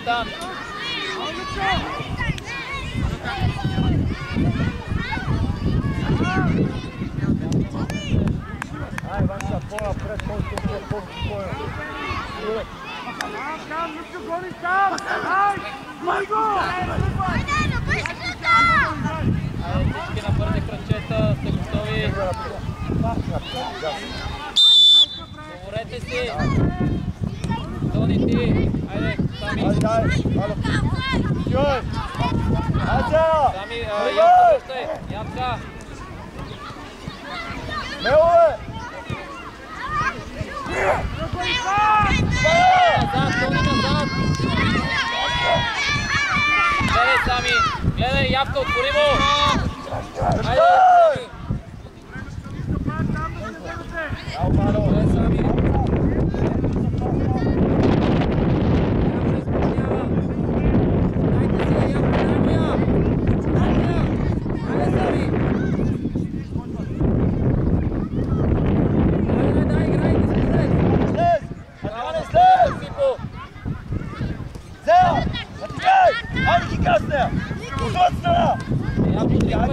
там. Ай, Ванка, по-напред, по-спокойно. Там, Митко, гони там! Ай, гони го! Айде, всички на бързи кръчета, сте готови. Говорете си. Тони, ти. Айде, Сами. Сами, Янка, връщай. Янка. Мелове! Назад, Тони, назад. Гледай, Сами. Гледай, Явка, отвори му. Айде, Сами. Гледай, Сами.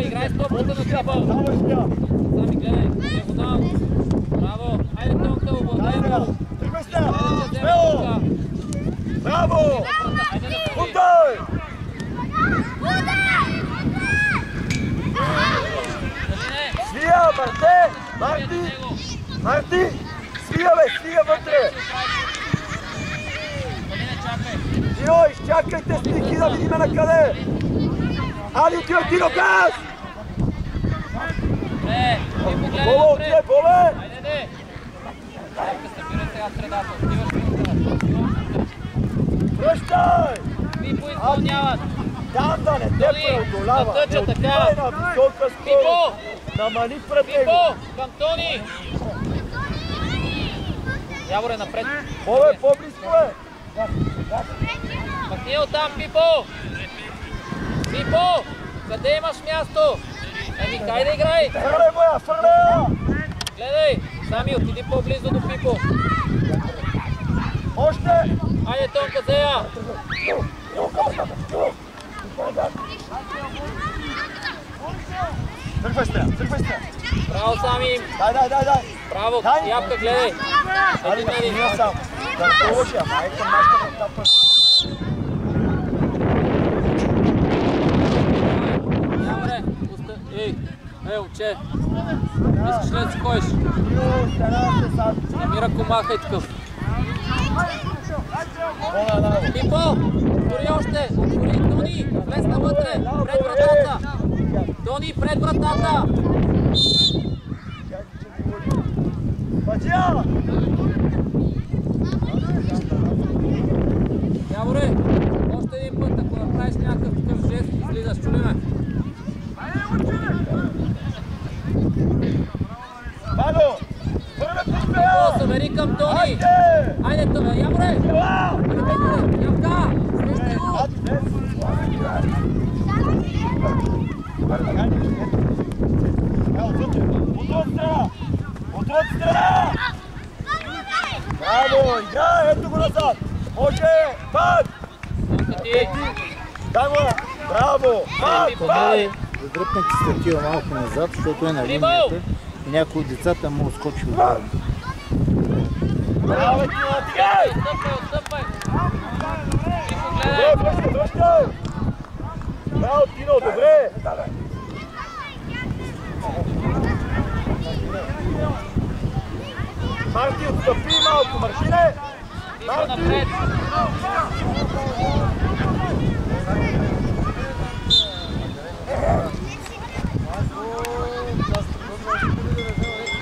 Играй 100% на трипъл. Сами гледай, него дам. Браво. Айде, Тонка, обладай го. Браво! Айде да прави. Удай! Свия, Марти! Свия, бе, свия вътре! Тино, изчакайте стихи да видим на къде! Али, отива, Тино, газ! Бола, отива, Бола! Айде, де! Айде, събирай сега средата. Отиваш минута. Връщай! Пипо изпълняват. Там да не те преодолява. Натъча така. На висока скорост. Намали пред него. Пипо, към Тони. Яворе, напред. Бобе, по-близко е. Махни оттам, Пипо. Пипо, къде имаш място? Еми, кай да играй. Фърляй му я, фърляй я. Гледай, Сами, отиди по-близо до Пипо. Още. Айде, Тонка, зея. Тръгвай сте. Браво, Сами. Дай. Браво, Ябка, гледай. Али, не сам. Да положи, ама ето майка на тапа. Яворе, ей, уче. Искаш ли да си ходиш? Не ми ръкомахай такъв. Пипо, отвори още. Отвори, Тони, влез навътре. Пред вратата. Тони, пред вратата. Яворе, още един път, ако направиш някакъв такъв жест, излизаш, чули ме. Бадо! Пипо, събери към Тони. Айде, Яворе. Явка, срещай го. Отвъд страна! Браво! Играй! Ето го назад! Може! Пак! Дай му! Браво! Пак! Задръпнете се такива малко назад, защото е на линията и някой от децата му скочи отдавна. Браво, Тино! Тигай! Отстъпвай! Връщай! Браво, Тино! Добре! Марти, отстъпи малко! Маршине! Напред!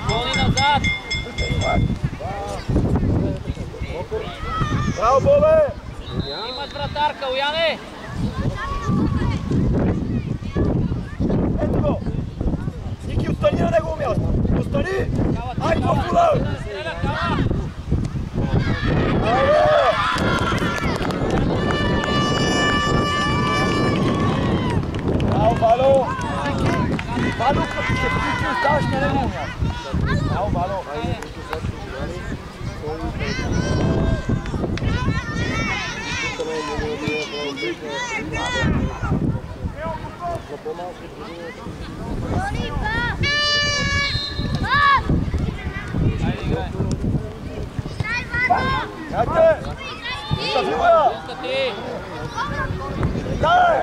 Тони назад! Браво, Бобе! Имат вратарка, Уяне! Ето го! Ники, остани на негово място! Остани! Ай, по-фула! Браво, Бало! Бало, като се включи, оставаш на негово място! Браво, Бало! Ajde! Staviva! Daj!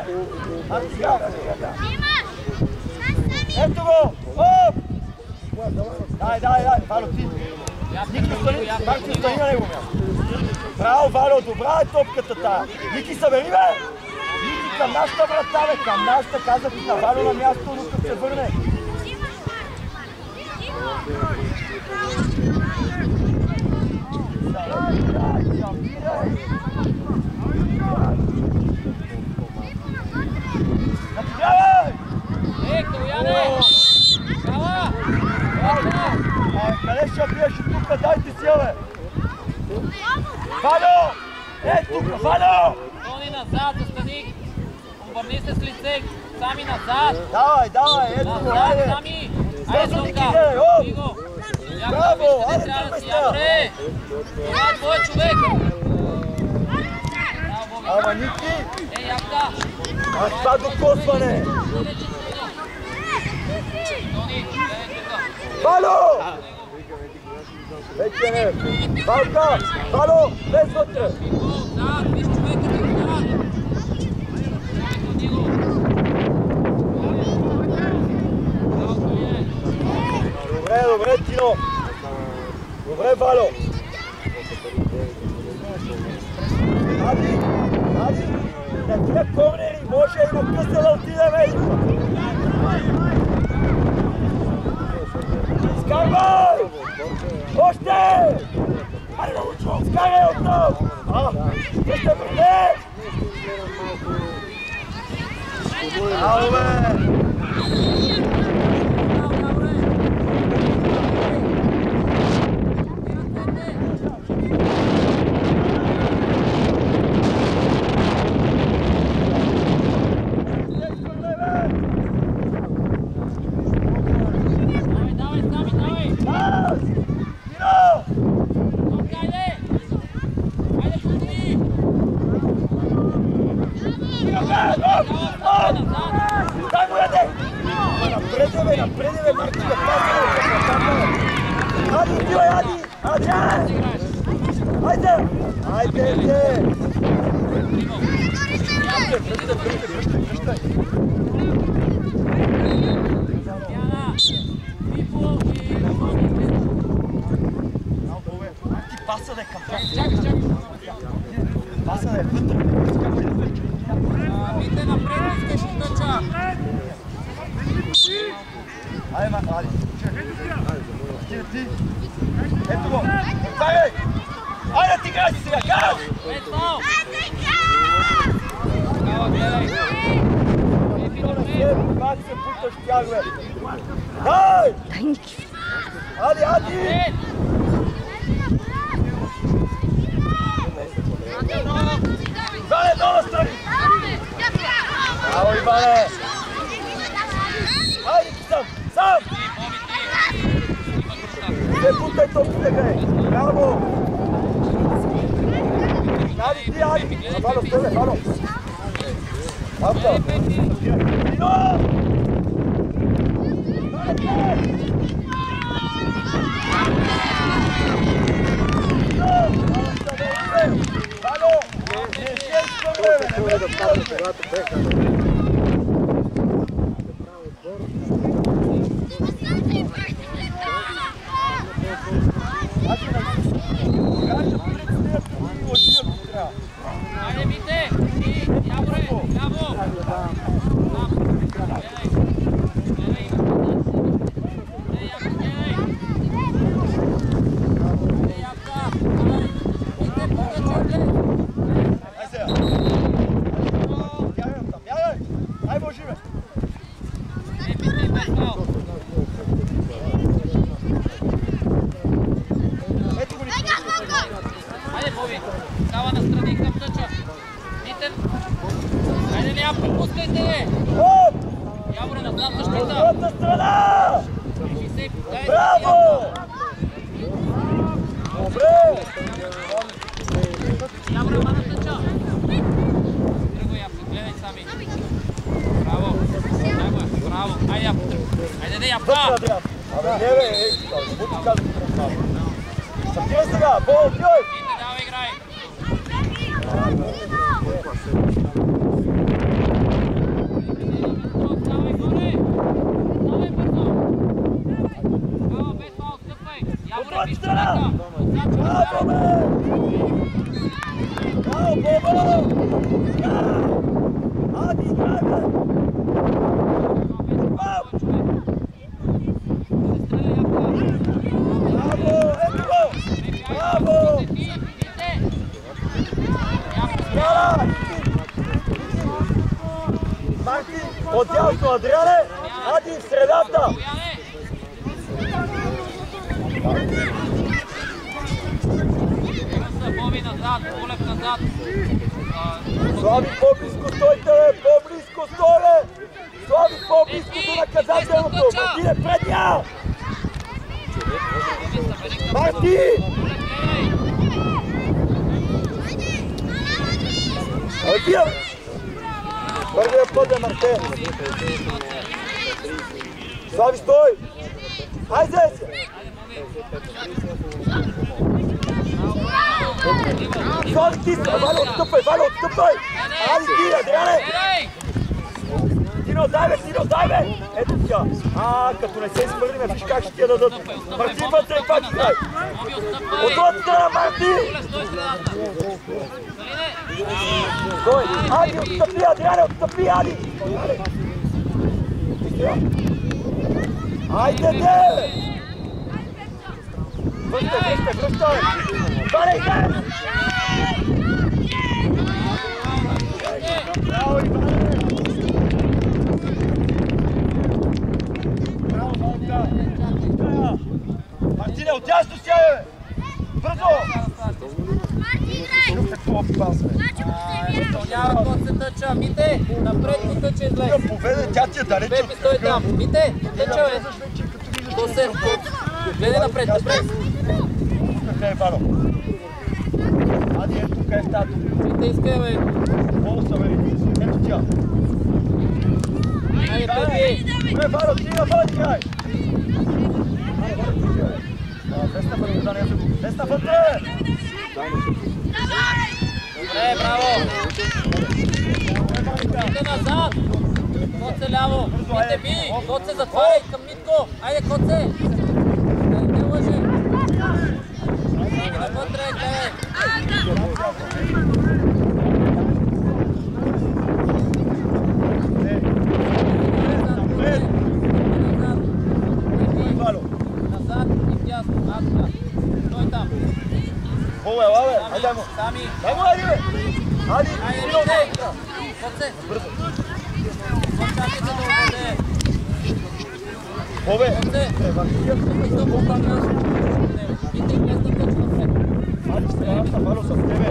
Eto go! Hop! Daj, Valo ti! Niki stoji na него място. Браво, Вало, добра е топката тая. Ники, събери, бе! Ники, към нашата врата, бе, към нашата, казах и на Вало на място, но като се върне. Къде ще биеш и тук? Дайте си, бе! Вало! Тук, Вало! Тони назад, застани! Обърни се с лице, сами назад! Давай, ето го, назад, сами! Айде, Сонка! Стиго! Браво! Айде, трябва да си ябре! Това е твой човек! Ама Ники! Ябка! Аз това докосване! Тони, Вало! Вече не! Валка! Вало! Влез вътре! Да, виж човека ти отзад! Добре, Тино! Добре, Вало! Ади! На тия корнери може и на къса да отидем! Изкарвай! Още! Хайде да учвам! Скарай оттам! Ще се върне! Браво, бе! Напреде, Маркига, Айде! Паса да е към чакай! Паса да е вътре! Мите напред, искаш и тъча! Айде! Ти! Ето го! Отваряй! Айде ти гради сега! Газ! Как се путаш тях, бе? Дай! Ади! Иване, долу страни! Браво, Иване! Айде ти сам! Не путай топите, бе! Браво! Ади! Вало, стеле, Вало! Авто! Тино! Вало! Не се спомнеме! Айде, Мите! Ябре! Ляво! Айде, Боби! Става настрани към тъча! Митен! Айде, не я пропускайте, бе! Ябре, назад защита! Отвъдна страна! Браво! Добре! Ябре, ма на тъча! Тръгвай, Япко, гледай сами. Браво. Браво. Айде, Япко, тръгвай. Айде, не, Япко! Абе, не бе, буди казвам красава. Събирай сега, бол, бьой! Мите, давай, играй. Давай, горе! Давай, бързо! Браво, без фаул, стъпвай! Яворе, пиш човека! Браво, бе! Браво, Бобо! Ади, играй, бе! Браво! Браво, ето го! Браво! Браво! Марти, отдялото, Адриане! Ади, в средата! Боби назад, Олег назад. Слави, по-близко стойте, бе! По-близко стой, бе! Слави, по-близко до наказателното! Мартине, предня! Марти! Отивам! Първия път е Мартен. Слави, стой! Айде се! Слави, ти се! Валя, отстъпай! Валя, отстъпай! Ади ти, Адриане! Тино, дай бе! Тино, дай бе! Ето тя! Като не се изхвърлиме, виж как ще ти я дадат! Марти, вътре и пак играй! Отвъд страна, Марти! Стой! Ади, отстъпи, Адриане, отстъпи, Ади! Айде, де! Връщай! Валя, играй! Браво, Иване! Браво, Малка! Мартине, отясно си, бе! Бързо! Какво пас, бе? Няма кой се тъча. Мите, напред го тъча излез. Поведе, тя ти е далеч от Пепи, стой там. Мите, тъча, бе. То се... Гледай напред, напред. Къде е Вало? Ади, ето тук е стато. Мите, искай, бе. Много са, бе. Ето тя. Айде, Пепи. Добре, Вало, ти навън играй. Весна вътре, Весна вътре! Добре, браво. Мите назад. Коце ляво. Мите би. Коце затваряй към Митко. Айде, Коце. Не лъжи. Айде, вътре, гледай. Назад и вдясно. Атка. Стой там. Оле, лаве, айде му. Сами. Дай му, айде, бе. Ади, Айде, Митко. Мите. Коце. Бързо. Коце, да обеде. Бобе. Коце. Мите, без да тъч напред. Ади, страната, Вало са в тебе.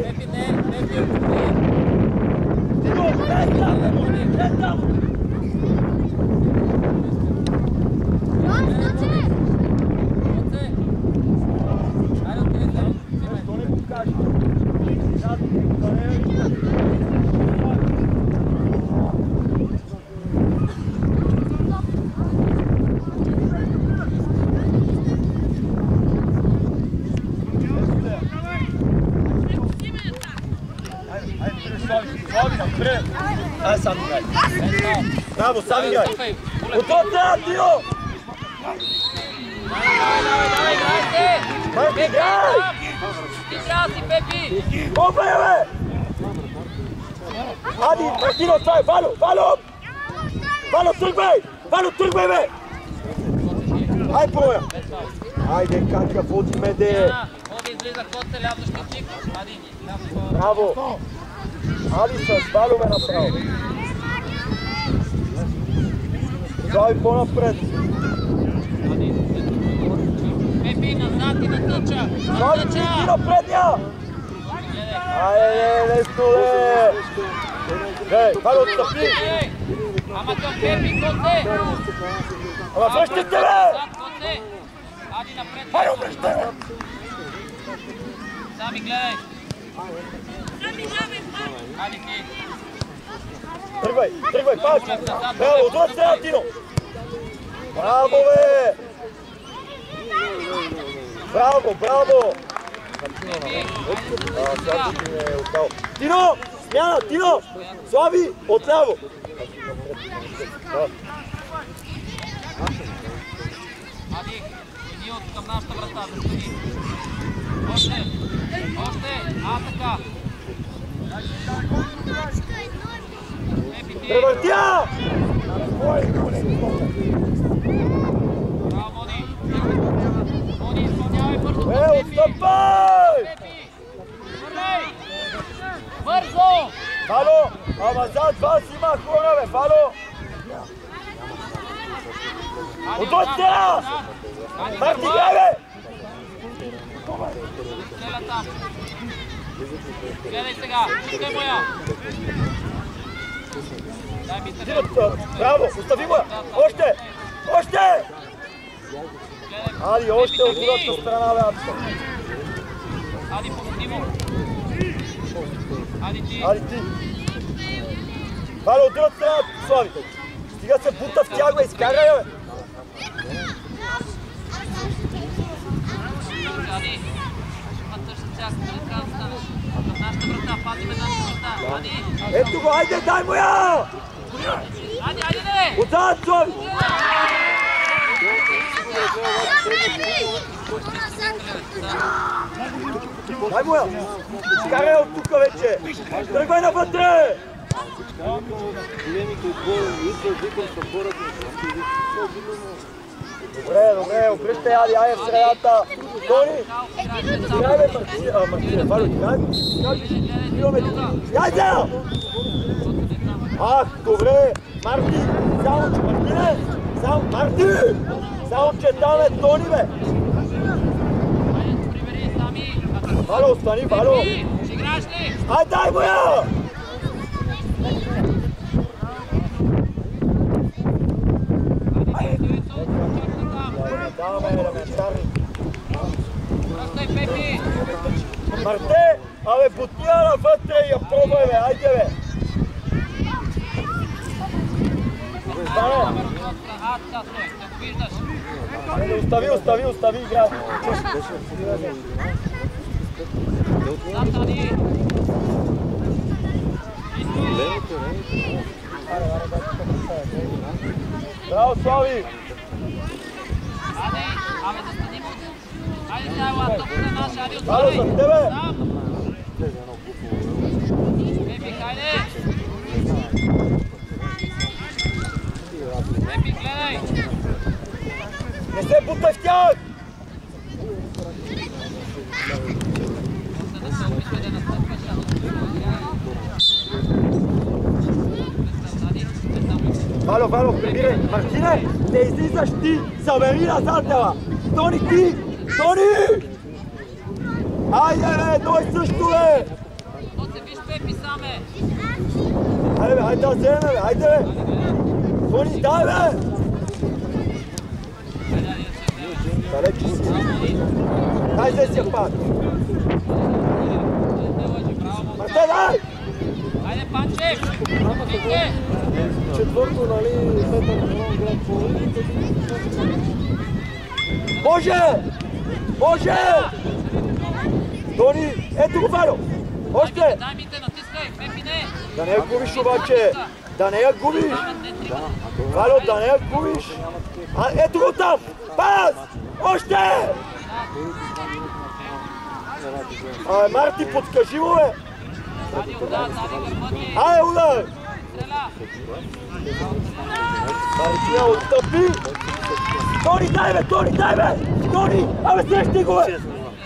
Пепи, не. Пепи, не. Тиго, не там, не там. Защо не го кажеш? Ай, сам играй. Браво, сам играй. Отвъд, Тио! Давай, играйте! Марти, играй! Ти трябва си, Пепи! Опа, бе! Ади, Мартино, това е Вало! Вало! Вало, тръгвай! Вало, тръгвай, бе! Ай, проя! Айде, как я водиме, де! Води, излиза Коце, ляв защитник. Ади, ляв. Браво! Ади с Вало ме направо. Слави по-напред. Пепи, назад и на тъча! Слави, ти напредня! Айде, лесно, бе! Ей, Вало, отстъпи! Ама към Пепи, Коце! Ама връщайте, бе! Назад, Коце! Ади напред! Вало, връщай, бе! Сами гледай. Хайде ти. Тръгвай, пач! Браво, отвъд сега, Тино! Браво, бе! Браво! Тино! Смяна, Тино! Слави, отляво! Ади, иди от към нашата врата, застани. Още, така. Превъртя! Браво, Мони! Мони, изпълнявай бързо! Отстъпай! Бързо! Вало, ама зад вас има хора, бе, Вало! Отвъд сега! Марти, гледай! Стреля там! Гледай сега! Пускай моя! Дай ми те! Браво! Остави моя! Още! Ади, още от другата страна, бе, Апсо! Ади, помогни му! Ади ти! Вало, от другата страна, Слави! Стига се бута в тях, бе, изкарай, бе! Ади! Търсят сега, къде трябва да станеш? Към нашата врата, пазиме нашата врата! Ади! Ето го, айде, дай му я! Ади, не! Отзад, Слави! Дай му я! Изкарай от тука вече! Тръгвай навътре! Добре, обръщай, айде в средата! Тони! Играй, бе, Мартине, Вало, играй! Играй! Ах, добре! Марти! Само, че Мартине! Марти! Само, че там е Тони, бе! Вало, остани, Вало! Ай, дай му я! Даваме елементарни. Марте, абе, бутния навътре и я пробвай, бе, айде, бе! Остави, игра. Браво, Слави! Абе, застани му! Айде сега, ела, топата е наша, айде Вало, отваряй! за тебе! Пепи, хайде! Пепи, гледай! Не се бутай в тях! Да се опитва да настъпваш, Вало, прибирай! Мартине, не излизаш ти! Събери назад, ела! Тони, ти! Тони! Айде, бе, той също, бе! Оце виж Пепи саме! Айде, бе, айде да вземе, бе, айде, бе! Тони, дай, бе! Далече си! Дай, взе си я пак! Марте, дай! Айде, Панчев! Пикте! Четвърто, нали, Може! Тони, ето го, Вало! Още! Дай ми те, натискай! Пепи, не! Да не я губиш обаче! Да не я губиш! Вало, да не я губиш! Ето го там! Пас! Още! Марти, подскажи му, бе! Ади, удар, ади, гърбати! Айде, удар! Стреля! Мартия, отстъпи! Тони, дай, бе! Тони! Абе, срещай го, бе!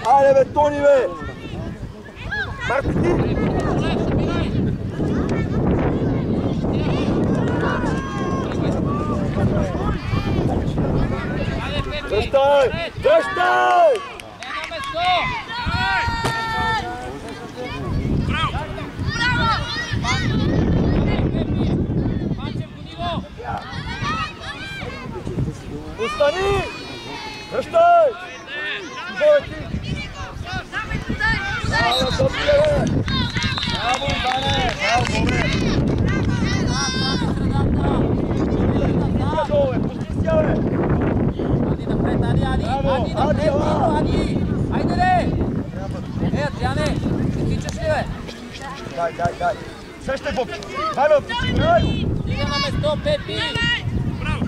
Айде, бе, Тони, бе! Марти, ти! Дръжтай! Остани! Дръжтай! Ади, да не, Ади! Айде, де! Адриане, не тичаш ли, бе? Дай. Срещай, Бобче. Вало, Райо! Стига на место, Пепи! Браво!